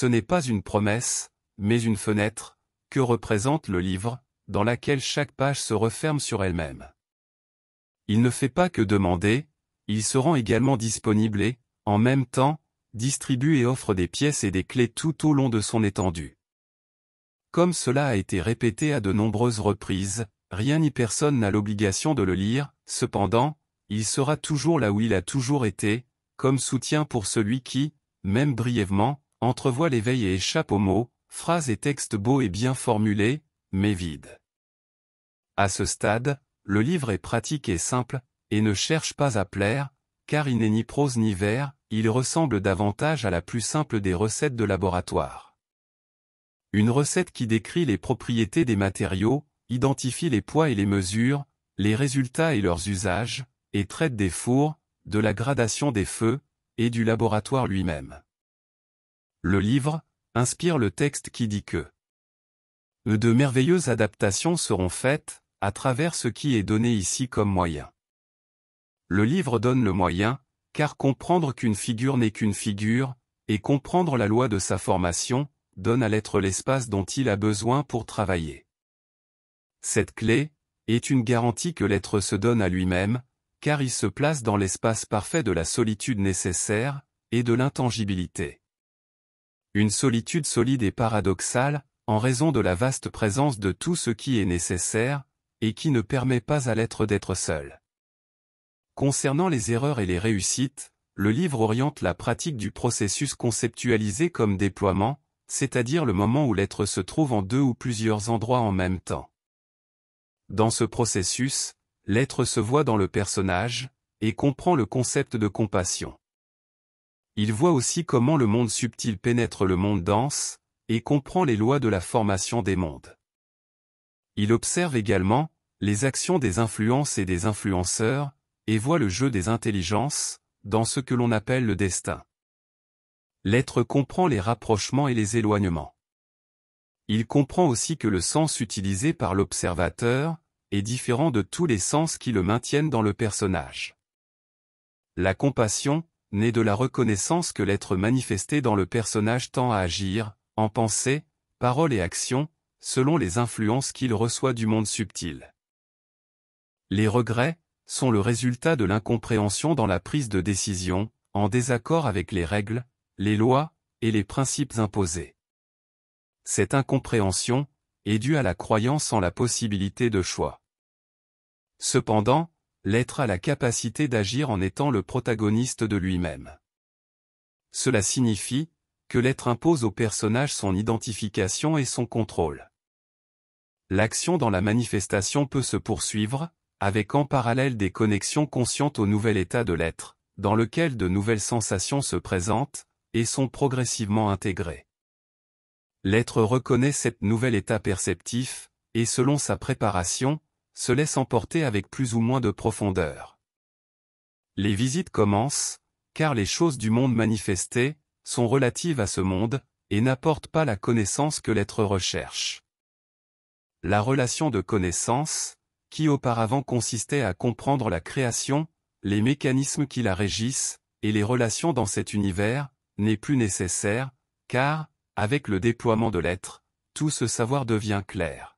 Ce n'est pas une promesse, mais une fenêtre, que représente le livre, dans laquelle chaque page se referme sur elle-même. Il ne fait pas que demander, il se rend également disponible et, en même temps, distribue et offre des pièces et des clés tout au long de son étendue. Comme cela a été répété à de nombreuses reprises, rien ni personne n'a l'obligation de le lire, cependant, il sera toujours là où il a toujours été, comme soutien pour celui qui, même brièvement, entrevoit l'éveil et échappe aux mots, phrases et textes beaux et bien formulés, mais vides. À ce stade, le livre est pratique et simple, et ne cherche pas à plaire, car il n'est ni prose ni vers, il ressemble davantage à la plus simple des recettes de laboratoire. Une recette qui décrit les propriétés des matériaux, identifie les poids et les mesures, les résultats et leurs usages, et traite des fours, de la gradation des feux, et du laboratoire lui-même. Le livre inspire le texte qui dit que de merveilleuses adaptations seront faites, à travers ce qui est donné ici comme moyen. Le livre donne le moyen, car comprendre qu'une figure n'est qu'une figure, et comprendre la loi de sa formation, donne à l'être l'espace dont il a besoin pour travailler. Cette clé est une garantie que l'être se donne à lui-même, car il se place dans l'espace parfait de la solitude nécessaire, et de l'intangibilité. Une solitude solide et paradoxale, en raison de la vaste présence de tout ce qui est nécessaire, et qui ne permet pas à l'être d'être seul. Concernant les erreurs et les réussites, le livre oriente la pratique du processus conceptualisé comme déploiement, c'est-à-dire le moment où l'être se trouve en deux ou plusieurs endroits en même temps. Dans ce processus, l'être se voit dans le personnage, et comprend le concept de compassion. Il voit aussi comment le monde subtil pénètre le monde dense, et comprend les lois de la formation des mondes. Il observe également les actions des influences et des influenceurs, et voit le jeu des intelligences, dans ce que l'on appelle le destin. L'être comprend les rapprochements et les éloignements. Il comprend aussi que le sens utilisé par l'observateur est différent de tous les sens qui le maintiennent dans le personnage. La compassion naît de la reconnaissance que l'être manifesté dans le personnage tend à agir, en pensée, parole et action, selon les influences qu'il reçoit du monde subtil. Les regrets sont le résultat de l'incompréhension dans la prise de décision, en désaccord avec les règles, les lois et les principes imposés. Cette incompréhension est due à la croyance en la possibilité de choix. Cependant, l'être a la capacité d'agir en étant le protagoniste de lui-même. Cela signifie que l'être impose au personnage son identification et son contrôle. L'action dans la manifestation peut se poursuivre, avec en parallèle des connexions conscientes au nouvel état de l'être, dans lequel de nouvelles sensations se présentent, et sont progressivement intégrées. L'être reconnaît cette nouvel état perceptif, et selon sa préparation, se laisse emporter avec plus ou moins de profondeur. Les visites commencent, car les choses du monde manifesté sont relatives à ce monde, et n'apportent pas la connaissance que l'être recherche. La relation de connaissance, qui auparavant consistait à comprendre la création, les mécanismes qui la régissent, et les relations dans cet univers, n'est plus nécessaire, car, avec le déploiement de l'être, tout ce savoir devient clair.